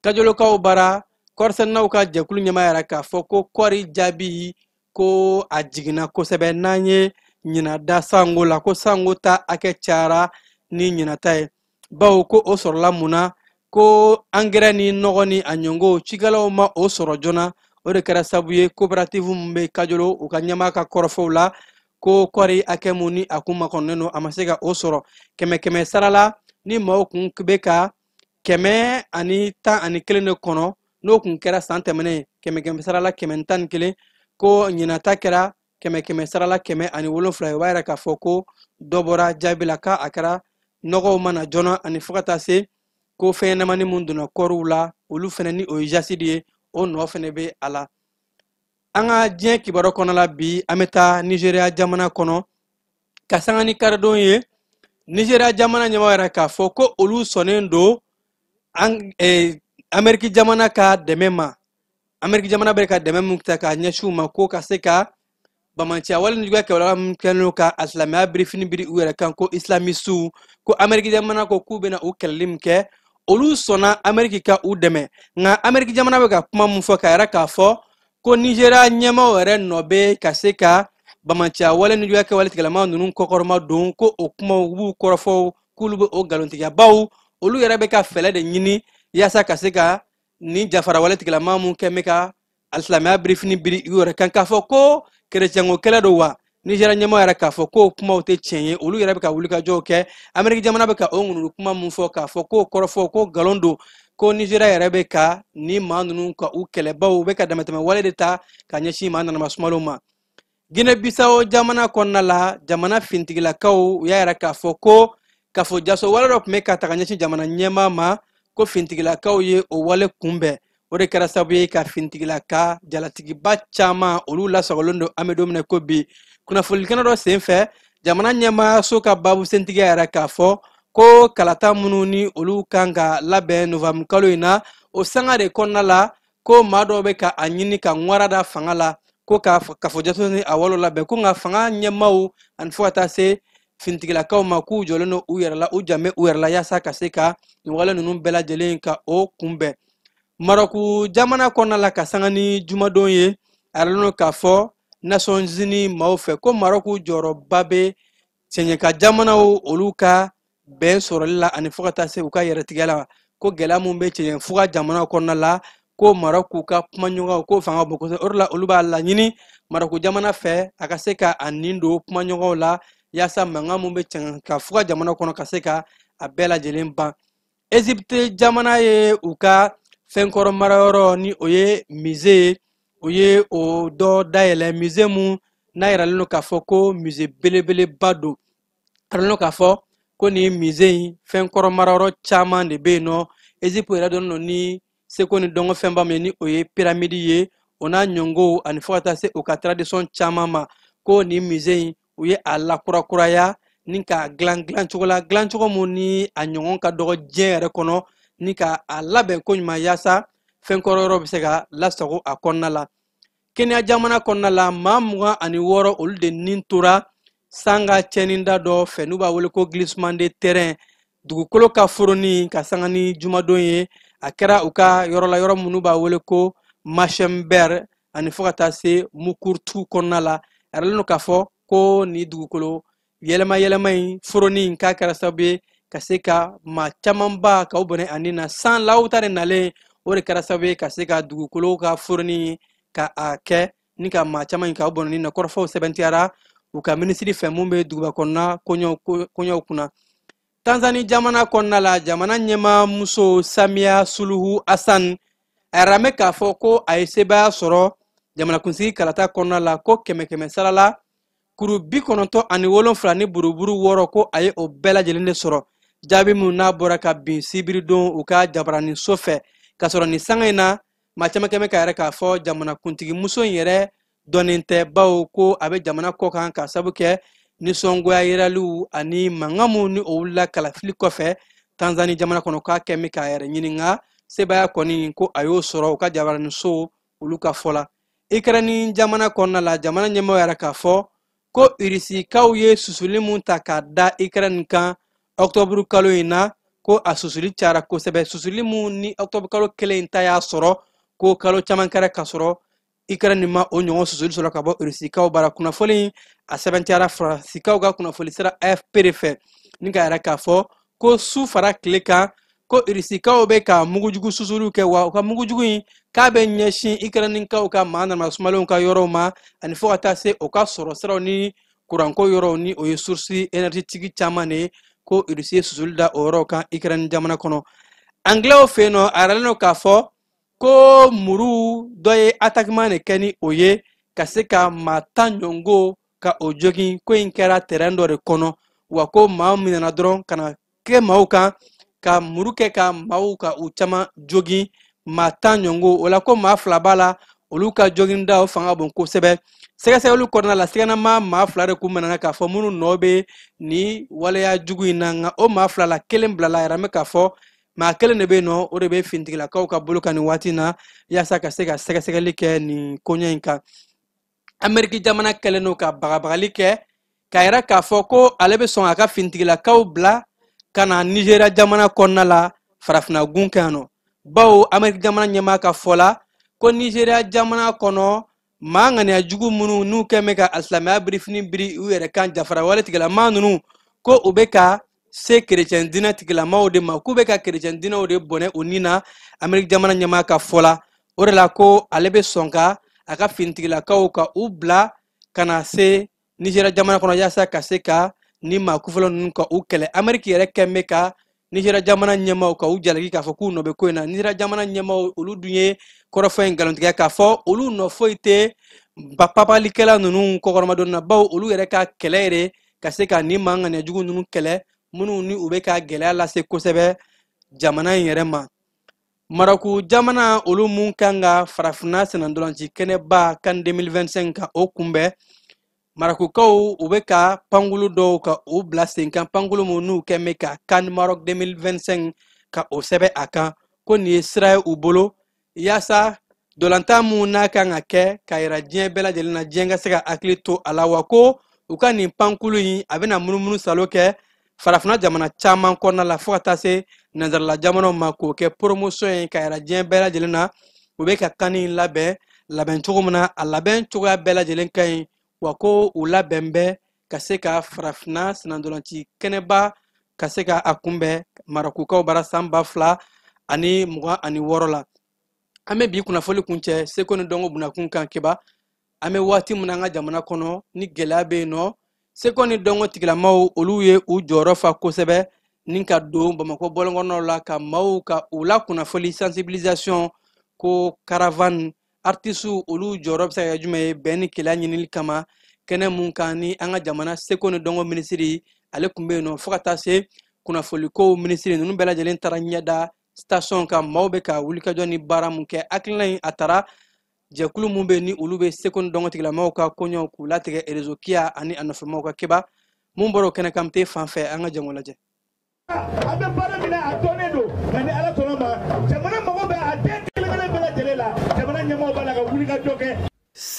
kajolokaw bara kɔɔrisɛnɛnaw ka jɛkulu ɲɛmaa yɛrɛ k'a fɔ ko kɔɔri jaabi ko a jiginna kosɛbɛ n'an ye ɲinada sango la ko sango ta hakɛ cayara ni ɲinata ye bawo ko o sɔrɔla mun na ko angɛrɛ ni nɔgɔ ni a ɲɔngo cikɛlaw ma o sɔrɔ joona o de kɛra sababu ye coopérative min bɛ kajolo u ka ɲɛmaa ka kɔrɔfɔw la ko kɔɔri hakɛ mun ni a kun makɔnɔnen don a ma se ka o sɔrɔ kɛmɛ sara la ni maaw kun bɛ ka 111 de kɔnɔ n'o kun kɛra san tɛmɛnen kɛmɛ sara la 111 ko ɲinata kɛra 100 sara la 107 ye o b'a yira k'a fɔ ko dɔ bɔra jaabi la k'a kɛra nɔgɔw mana joona ani fo ka taa se ko fɛn ɲɛnamani mun donna kɔɔriw la olu fana ni o ye jasidi ye o nɔ fana bɛ a la an ka diɲɛ kibaru kɔnɔ la bi an bɛ taa Nigéria jamana kɔnɔ ka sanga ni karidon ye Nigéria jamana ɲɛmaa yɛrɛ k'a fɔ ko olu sɔnnen don Amérique jamana ka dɛmɛ ma Amérique jamana bɛ ka dɛmɛ mun ta k'a ɲɛsin u ma ko ka se ka bamanciya wale ni juguya kɛwala mun kɛlen ka asilamɛya birifini biri u yɛrɛ kan ko islamisiw ko Amérique jamana ko k'u bɛna u kɛlɛli min kɛ olu sɔnna Amérique ka u dɛmɛ nka Amérique jamana bɛ ka kuma mun fɔ ka yɛrɛ k'a fɔ ko Nigéria ɲɛmaaw yɛrɛ nɔ bɛ ka se ka bamanciya wale ni juguya kɛwale tigɛlama ninnu kɔkɔrɔma don ko o kumaw u b'u kɔrɔfɔ k'olu bɛ o nkalontigiya baw olu yɛrɛ bɛ ka fɛlɛ de ɲini yaasa ka se ka ni jafara wale tigɛlama mun kɛ bɛ ka alisilamɛya birifini biri u yɛrɛ kan k'a fɔ ko kerecɛnko kɛlɛ don wa Nigéria ɲɛmaaw yɛrɛ k'a fɔ ko kumaw tɛ tiɲɛ ye olu yɛrɛ bɛ ka wulikajɔw kɛ Amérique jamana bɛ ka o ŋunu kuma mun fɔ k'a fɔ ko kɔrɔfɔ ko nkalon don ko Nigéria yɛrɛ bɛ ka ni maa ninnu ka u kɛlɛbaw u bɛ ka damatɛmɛ wale de ta ka ɲɛsin maa nanama sumalenw ma Guinée Bissau jamana kɔnɔna la jamana fintigilakaw u y'a yɛrɛ k'a fɔ ko kafɔjaso wale dɔ tun bɛ ka ta ka ɲɛsin jamana ɲɛmaa ma ko fintigilakaw ye o wale kunbɛn o de kɛra sababu ye ka fintigilaka jalatigiba caman olu lasagolen don an bɛ don min na ko bi kunnafonilikɛnɛ dɔ senfɛ jamana ɲɛmaayaso ka baabu sentigiya yɛrɛ k'a fɔ ko kalata minnu ni olu kan ka labɛn novembre kalo in na o sanga de kɔnɔna la ko maa dɔw bɛ ka a ɲini ka ŋwara da fanga la ko ka kafɔjaso ni a walo labɛn ko nka fanga ɲɛmaaw ani fo ka taa se fintigilakaw ma k'u jɔlen don u yɛrɛ la u jan bɛ u yɛrɛ la yaasa ka se ka nin wale ninnu bɛɛ lajɛlen ka o kunbɛn Marɔku jamana kɔnɔna la ka sanga ni jumadon ye a yɛrɛlen don k'a fɔ Nations Unies maaw fɛ ko Marɔku jɔyɔrɔba bɛ cɛɲɛka jamanaw olu ka bɛn sɔrɔli la ani fo ka taa se u ka yɛrɛtigɛ la ko gɛlɛya mun bɛ cɛɲɛfuga jamanaw kɔnɔna la ko Marɔku ka kumaɲɔgɔnw ko fanga bon kosɛbɛ o de la olu b'a laɲini Marɔku jamana fɛ a ka se ka a nin don kumaɲɔgɔnw la yaasa mankan mun bɛ cɛɲɛkafuga jamana kɔnɔ ka se ka a bɛɛ lajɛlen ban Égypte jamana ye u ka fɛnkɔrɔ marayɔrɔ ni o ye musée ye o ye o dɔ dayɛlɛ musée mun n'a yiralen don k'a fɔ ko musée belebeleba don a yiralen don k'a fɔ ko nin musée in fɛnkɔrɔ marayɔrɔ caman de bɛ yen nɔ Égypte yɛrɛ dɔnnen don ni seko ni dɔnko fɛnba min ye ni o ye pyramide ye o n'a ɲɔngow ani fo ka taa se o ka tradition caman ma ko nin musée in u ye a lakurakuraya ni ka dilan cogo la dilan cogo mun ni a ɲɔgɔn ka dɔgɔ diɲɛ yɛrɛ kɔnɔ ni ka a labɛn ko ɲuman yaasa fɛnkɔrɔ yɔrɔ bɛ se ka lasago a kɔnɔna la Kenya jamana kɔnɔna la maa 26 olu de nin tora sanga cɛninda dɔ fɛ n'u b'a wele ko glissement de terrain dugukolo ka foroni ka sanga ni jumadon ye a kɛra u ka yɔrɔ la yɔrɔ minnu b'a wele ko Machember ani fo ka taa se Mukurtu kɔnɔna la a yiralen don k'a fɔ ko ni dugukolo yɛlɛma in foroni k'a kɛra sababu ye ka se ka maa camanba ka u bɔnɛ ani na san law ta de nalen o de kɛra sababu ye ka se ka dugukolo ka foroni ka a kɛ ni ka maa caman in ka u bɔnɛ na kɔrɔfɔw sɛbɛntiyara u ka minisiri fɛ mun bɛ duguba kɔnɔna koɲɛw kunna. Tanzanie jamana kɔnɔna la jamana ɲɛma muso Samia Suluhu Hassan a yɛrɛ mɛn k'a fɔ ko a ye sebaya sɔrɔ jamanakuntigi kalata kɔnɔna la ko 100 sara la kuru 97 ni buruburu 6 ko a ye o bɛɛ lajɛlen de sɔrɔ. Jaabi mun n'a bɔra ka bin sibiri don u ka jabarani so fɛ ka sɔrɔ ni sanga in na maa caman kɛmɛ ka yɛrɛ k'a fɔ jamanakuntigi muso in yɛrɛ dɔnnen tɛ bawo ko a bɛ jamana kɔ kan ka sabu kɛ nisɔngoya yiraliw ani mankan ni o wulila kalafili kɔfɛ Tanzanie jamana kɔnɔ k'a kɛmɛ k'a yɛrɛ ɲininka sebaya kɔni ko a y'o sɔrɔ u ka jabarani so olu ka fɔ la. Ukraine jamana kɔnɔna la jamana ɲɛmaaw yɛrɛ k'a fɔ ko Rusikaw ye susuli mun ta k'a da Ukraine kan Octobre kalo in na ko a susuli cayara kosɛbɛ. Susuli mun ni Octobre kalo kelen in ta y'a sɔrɔ ko kalo caman kɛra ka sɔrɔ Ukraine ma o ɲɔgɔn susuli sɔrɔ ka bɔ Rusikaw bara. Kunnafoni a sɛbɛntiyara Faransiikaw ka kunnafoni sira AFP de fɛ ni ka yɛrɛ k'a fɔ ko su fara tile kan ko Rusikaw bɛ ka mugujugu susuliw kɛ wa u ka mugujugu in k'a bɛ ɲɛsin Ukrainikaw ka maa nana sumalenw ka yɔrɔw ma ani fo ka taa se o ka sɔrɔ siraw ni kuranko yɔrɔw ni o ye source énergétique caman de ye ko Rusi ye susuli da o yɔrɔw kan Ukraine jamana kɔnɔ. Anglais fɛ yen nɔ a yɛrɛlen don k'a fɔ ko muru dɔ ye attaquement de kɛ ni o ye ka se ka maa 10 ɲɔngo ka o jogin ko in kɛra terrain dɔ de kɔnɔ wa ko maa min nana dɔrɔn ka na kɛ maaw kan ka muru kɛ ka maaw ka u caman jogin maa 10 ɲɔngo o la ko maa 2 b'a la olu ka jogin da o fanga bon kosɛbɛ. Sɛgɛsɛgɛliw kɔnɔna la sɛgɛnama maa 2 de kun mɛnna k'a fɔ minnu nɔ bɛ ni waleya jugu in na nka o maa 2 la kelen bilala a yɛrɛ mɛn k'a fɔ maa kelen de bɛ yen nɔ o de bɛ finitigilakaw ka bolo kan nin waati in na yaasa ka se ka sɛgɛsɛgɛli kɛ nin koɲɛ in kan. Amérique jamana kɛlen don ka bagabagali kɛ k'a yɛrɛ k'a fɔ ko ale bɛ sɔn a ka finitigilakaw bila ka na Nigeria jamana kɔnɔna la farafina gun kɛ yan nɔ. Bawo Amérique jamana ɲɛmaa ka fɔ la ko Nigeria jamana kɔnɔ maa ŋaniya jugu minnu n'u kɛn bɛ ka alisilamɛya birifini biri u yɛrɛ kan jafara wale tigilama ninnu ko u bɛ ka se kerecɛn dinɛ tigilamaw de ma k'u bɛ ka kerecɛn dinɛw de bɔnɛ o ni na Amérique jamana ɲɛmaa ka fɔ la o de la ko ale bɛ sɔn ka a ka finitigilakaw ka u bila ka na se Nigeria jamana kɔnɔ yaasa ka se ka ni maa kufɔlɔ ninnu ka u kɛlɛ. Amérique yɛrɛ kɛn bɛ ka Nigeria jamana ɲɛmaaw ka u jalaki k'a fɔ k'u nɔ bɛ ko in na. Nigeria jamana ɲɛmaaw olu dun ye kɔrɔfɔ in nkalontigɛ k'a fɔ olu nɔ foyi tɛ papalikɛla ninnu kɔkɔrɔmadon na bawo olu yɛrɛ ka kɛlɛ yɛrɛ ka se ka ni maa ŋaniya jugu ninnu kɛlɛ minnu ni u bɛ ka gɛlɛya lase kosɛbɛ jamana in yɛrɛ ma. Maraku jamana olu mun kan ka farafina senandolanci kɛnɛba kan 2025 ka o kunbɛn Marakukaw u bɛ ka pankulu dɔw ka u bila sen kan pankulu mun n'u kɛn bɛ ka CAN Maroc 2025 ka o sɛbɛn a kan ko nin ye sira ye u bolo yaasa dolantan mun n'a kan ka kɛ ka yira diɲɛ bɛɛ lajɛlen na diɲɛ ka se ka hakili to a la wa ko u ka nin pankulu in a bɛna munumunu salo kɛ farafina jamana caman kɔnɔna la fo ka taa se nanzarala jamanaw ma k'o kɛ promotion ye ka yira diɲɛ bɛɛ lajɛlen na u bɛ ka CAN in labɛn cogo min na a labɛn cogoya bɛɛ lajɛlen ka ɲi wa ko u labɛn bɛ ka se ka farafina senandolanci kɛnɛba ka se ka a kunbɛn Marakukaw bara san 2026 la. An bɛ bi kunnafoni kuncɛ seko ni dɔnko bunakun kan keba an bɛ waati min na an ka jamana kɔnɔ ni gɛlɛya bɛ yen nɔ seko ni dɔnko tigilamaw olu ye u jɔyɔrɔ fa kosɛbɛ ni ka don Bamakɔ bɔlɔnkɔnɔnaw la ka maaw ka u la kunnafoni sensibilisation ko caravane artistes olu jɔyɔrɔ bɛ se ka kɛ jumɛn ye bɛn ni kɛlɛya ɲinili kama kɛnɛ mun kan ni an ka jamana seko ni dɔnko minisiri ale tun bɛ yen nɔ fo ka taa se kunnafoniko minisiri ninnu bɛɛ lajɛlen taara ɲɛda station kan maaw bɛ ka wulikajɔ ni baara mun kɛ hakilina in a taara jɛkulu mun bɛ ni olu bɛ seko ni dɔnko tigilamaaw ka koɲɛw k'u latigɛ réseau kiya ani a nɔfɛmaw ka keba mun bɔra o kɛnɛ kan te fan fɛ an ka jango lajɛ. A bɛ baara min na a dɔnnen don nka ni ala sɔnna ma jamana mago bɛ a den kelen-kelen bɛɛ lajɛlen la jamana ɲɛmaaw b'a la ka wulikajɔ kɛ.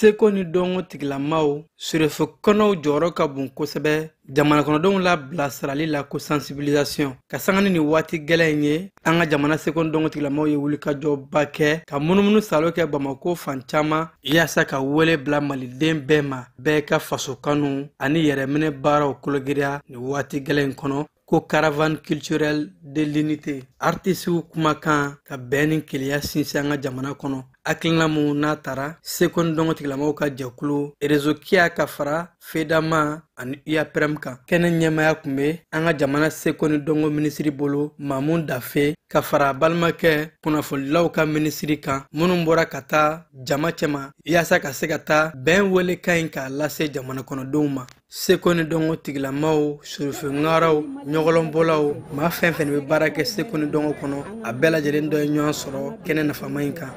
seko ni dongo tigilamaaw surefo kɔnɔw jɔyɔrɔ ka bon kosɛbɛ jamana kɔnɔdenw la bilasirali la ko sensibilisation ka sanga ni waati gɛlɛn ye an ka jamana seko ni dongo tigilamaaw ye wulikajɔba kɛ ka munumunu salo kɛ Bamako fan caman yaasa ka wele bila maliden bɛɛ ma bɛɛ ka faso kanu ani yɛrɛminɛ baaraw kologiriya ni waati gɛlɛn kɔnɔ ko caravane culturelle de l'unité artisiw kumakan ka bɛn ni keleya sinsin an ka jamana kɔnɔ hakilina mun n'a taara seko ni dongo tigilamaaw ka jɛkulu réseau kiya ka fara fedama ani UAPRM kan kɛnɛ ɲɛmaya kun bɛ an ka jamana seko ni dongo minisiri bolo Mamu Dafe ka fara balimakɛ kunnafonilaw ka minisiri kan minnu bɔra ka taa jama cɛma yaasa ka se ka taa bɛn wele ka ɲi k'a lase jamana kɔnɔdenw ma seko ni dongo tigilamaaw surufengaraw ɲɔgɔlɔnbɔlaw maa fɛn fɛn bɛ baara kɛ seko ni dongo kɔnɔ a bɛɛ lajɛlen dɔ ye ɲɔgɔn sɔrɔ kɛnɛ nafama in kan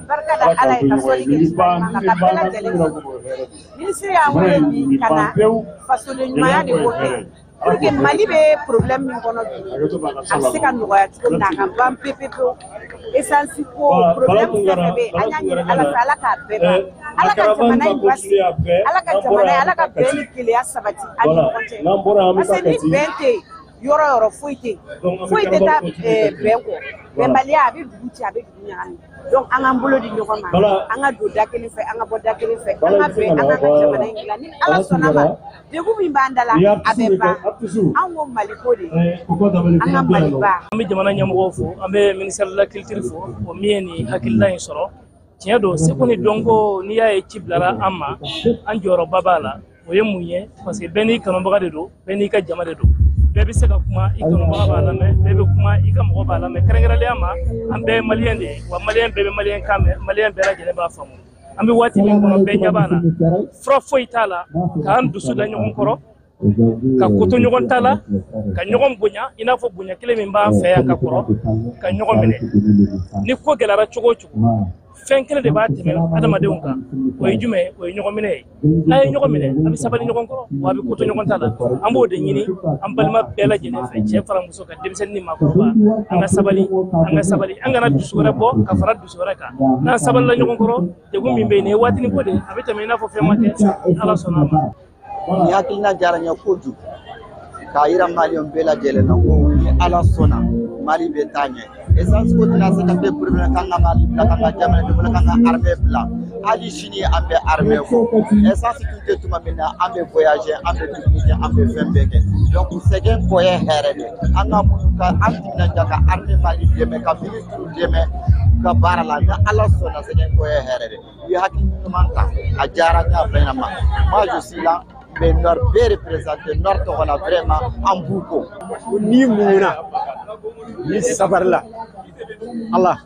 barka da ala ya kasoli ke ka bela jele ministre ya wole ni kana faso de nyaya de wote pour que Mali be problème min kono a se ka nɔgɔya cogo na ka ban pepeto essence ko problème fɛn be anya ni ala ka bɛɛ ala ka jamana in basi ala ka bɛn ni keleya sabati ani ɲɔgɔn cɛ parce que ni bɛn tɛ yɔrɔ foyi tɛ taa bɛn kɔ bɛnbaliya a bɛ dugu ci a bɛ dugu ɲagami donc an k'an bolo di ɲɔgɔn ma an ka don da kelen fɛ an ka bɔ da kelen fɛ an ka bɛn an ka jamana in dilan ni ala sɔnna ma degun min b'an da la a bɛ ban an ko Mali ko de an ka Mali ba an bɛ jamana ɲɛmɔgɔw fo an bɛ ministère de la culture fo o min ye nin hakilina in sɔrɔ tiɲɛ don seko ni dongo n'i y'a ye ci bilara an ma an jɔyɔrɔba b'a la o ye mun ye parce que bɛɛ n'i kanubaga de don bɛɛ n'i ka jama de don bɛɛ bɛ se ka kuma i kanubaga b'a lamɛn bɛɛ bɛ kuma i ka mɔgɔ b'a lamɛn kɛrɛnkɛrɛnnenya ma an bɛɛ ye maliyɛn de ye wa maliyɛn bɛɛ bɛ maliyɛn kan mɛn maliyɛn bɛɛ lajɛlen b'a faamu an bɛ waati min kɔnɔ bɛɛ ɲɛ b'a la fura foyi t'a la k'an dusu da ɲɔgɔn kɔrɔ ka koto ɲɔgɔn t'a la ka ɲɔgɔn bonya i n'a fɔ bonya kelen min b'an fɛ yan ka kɔrɔ ka ɲɔgɔn minɛ ni ko gɛlɛyara cogo o cogo fɛn kelen de b'a tɛmɛ adamadenw kan o ye jumɛn o ye ɲɔgɔn minɛ ye n'a ye ɲɔgɔn minɛ a bɛ sabali ɲɔgɔn kɔrɔ wa a bɛ koto ɲɔgɔn ta la an b'o de ɲini an balima bɛɛ lajɛlen fɛ cɛ fara muso ka denmisɛnnin ni maakɔrɔba an ka sabali an kana dusu wɛrɛ bɔ ka fara dusu wɛrɛ kan n'an sabalila ɲɔgɔn kɔrɔ degun min bɛ yen nin ye waatini ko de a bɛ tɛmɛ i n'a fɔ fɛn ma kɛ ala sɔnna a ma. Ni hakilina diyara n ye kojugu k'a yira maliyɛn bɛɛ lajɛlen na ko ni ala sɔnna Mali bɛ taa ɲɛ essence ko tɛna se ka kɛ problème kan ka Mali bila kan ka jamana dɛmɛ kan ka armée bila hali sini an bɛ armée fɔ essence tun tɛ tuma min na an bɛ voyager an bɛ pique-nique an bɛ fɛn bɛɛ kɛ donc sɛgɛn kɔ ye hɛrɛ de an ka minnu ka an timinanja ka armée Mali dɛmɛ ka ministre dɛmɛ ka baara la ni ala sɔnna sɛgɛn kɔ ye hɛrɛ de u ye hakili ɲuman ta a diyara n y'a fɛn ma moi je suis là mais Nord bɛɛ représenté Nord tɔgɔ la vraiment an b'u ko ni munna ni sabari la ala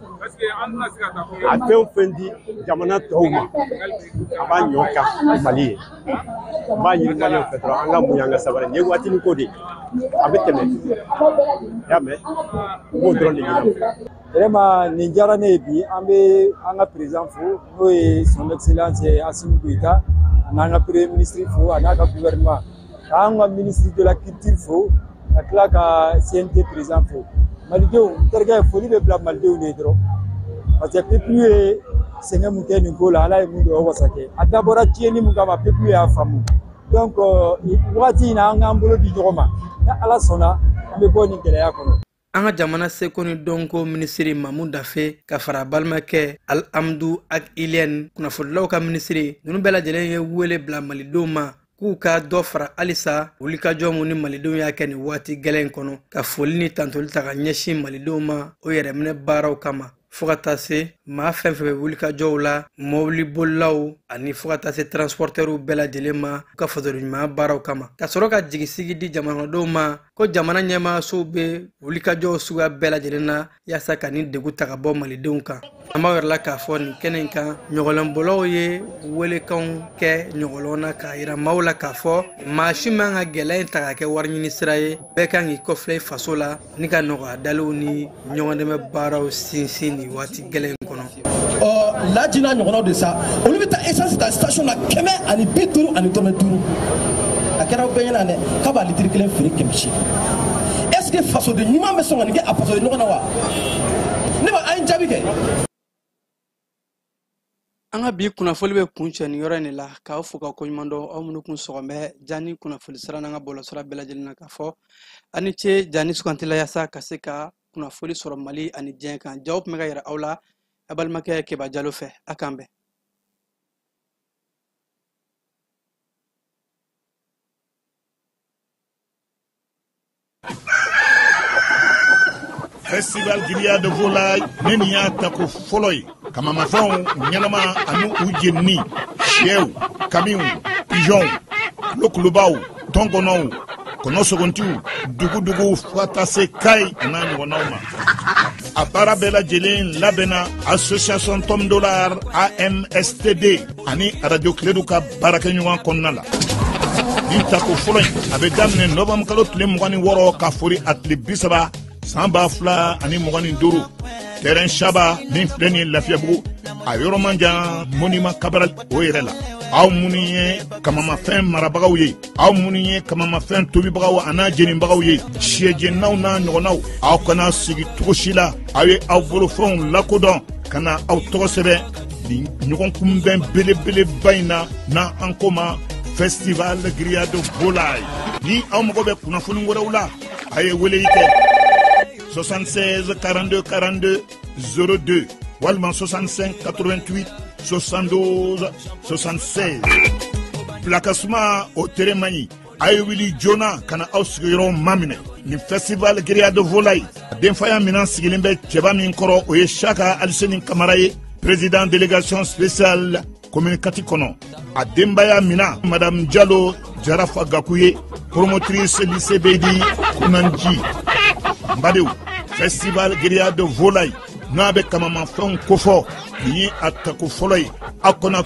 a fɛn o fɛn di jamana tɔw ma a b'a ɲɔ kan Mali ye n b'a ɲini maliyɛnw fɛ dɔrɔn an ka muɲu an ka sabari nin ye waatini ko de a bɛ tɛmɛ i y'a mɛn u b'o dɔrɔn de ɲini vraiment nin diyara ne ye bi an bɛ an ka président fo n'o ye son excellence Assimi Goïta n'an ka premier ministre fo a n'a ka gouvernement k'an ka ministre de la culture fo ka tila ka CNT président fo malidenw terikɛ foli bɛ bila malidenw de dɔrɔn parce que peuple ye sɛgɛn mun kɛ nin ko la ala ye mun dɔn wasa kɛ a dabɔra tiɲɛni mun kama peuple y'a faamu donc wagati in na an k'an bolo di ɲɔgɔn ma ni ala sɔnna an bɛ bɔ nin gɛlɛya kɔnɔ. An ka jamana seko ni donko minisiri Mamu Dafe ka fara balimakɛ Alhamdu ak Ilien kunnafonilaw ka minisiri ninnu bɛɛ lajɛlen ye wele bila malidenw ma k'u ka dɔ fara halisa wulikajɔ mun ni malidenw y'a kɛ nin waati gɛlɛn kɔnɔ ka foli ni tantoli ta ka ɲɛsin malidenw ma o yɛrɛminɛ baaraw kama fo ka taa se maa fɛn fɛn bɛ wulikajɔw la mobili bolilaw ani fo ka taa se transportɛriw bɛɛ lajɛlen ma u ka fasodenɲumanya baaraw kama ka sɔrɔ ka jigisigi di jamanadenw ma ko jamana ɲɛmaayasow bɛ wulikajɔw suguya bɛɛ lajɛlen na yaasa ka nin degun ta ka bɔ malidenw kan an b'a yɛrɛ la k'a fɔ nin kɛnɛ in kan ɲɔgɔlɔnbɔlaw ye welekanw kɛ ɲɔgɔlɔn na k'a yira maaw la k'a fɔ maa si man ka gɛlɛya in ta ka kɛ wari ɲini sira ye bɛɛ kan k'i kɔfilɛ i faso la ni ka nɔgɔya daliw ni ɲɔgɔn dɛmɛ baaraw sinsin nin waati gɛlɛn in kɔnɔ. Lajina ɲɔgɔnnaw de sa olu bɛ taa essence ta station na 150 ani 5 a kɛra bɛɛ ɲɛna dɛ k'a b'a litiri 1 feere 800 est-ce que fasoden ɲuman bɛ sɔn ka nin kɛ a fasoden ɲɔgɔn na wa ne ma an jaabi kɛ. an ka bi kunnafoli bɛ kuncɛ nin yɔrɔ in de la k'aw fo ka koɲuman dɔn aw minnu kun sɔgɔmɛ jani kunnafoli sira n'an ka bɔlɔsira bɛɛ lajɛlen na k'a fɔ a ni ce jani sugantila yaasa ka se ka kunnafoli sɔrɔ mali ani diɲɛ kan jaw tun bɛ ka yɛrɛ aw la a balimakɛ keba jalo fɛ a k'an bɛn. Festival Grillade de Volaille neni y'a ta ko fɔlɔ ye kamamafɛnw ɲɛnama ani u jenini sɛw kamiw pigeonw kulokulubaw tɔnkɔnɔw kɔnɔsogontiw dugudugu fo ka taa se kayi n'a ɲɔgɔnnaw ma a baara bɛɛ lajɛlen labɛnna association Tom Dollar AMSTD ani radio Kiledu ka baarakɛɲɔgɔn kɔnɔna la nin ta ko fɔlɔ in a bɛ daminɛ nɔvɛmburu kalo tile 26 ka fori a tile 30 san 2025 terrain Shaba min filɛ nin ye Lafiyabugu a yɔrɔ man jan monument Cabral o yɛrɛ la aw minnu ye kamamafɛn marabagaw ye aw minnu ye kamamafɛn tobibagaw an'a jenibagaw ye siyɛjennaw n'a ɲɔgɔnnaw aw kana sigi cogo si la aw ye aw bolofɛnw lakodɔn ka na aw tɔgɔ sɛbɛn nin ɲɔgɔn kunbɛn belebeleba in na n'an ko ma Festival Grillade de Volaille ni aw mago bɛ kunnafoni wɛrɛw la a ye weleli kɛ 76 42 42 02 walima 65 88 72 76 Plakasuma o teremaɲi a ye wili joona ka na aw sigiyɔrɔ maminɛ nin Festival Grillade de Volaille denfaya minan sigilen bɛ cɛba min kɔrɔ o ye Saka Aliseni Kamara ye président délégation spéciale commune Kati kɔnɔ a denbaya mina Madame Diallo Jarafa Gakuye promotrice lycée Bedi Kunanji Badew Festival Grillade de Volaille n'a bɛ kamamafɛnw kofɔ nin ye a tako fɔlɔ ye a kɔnɔ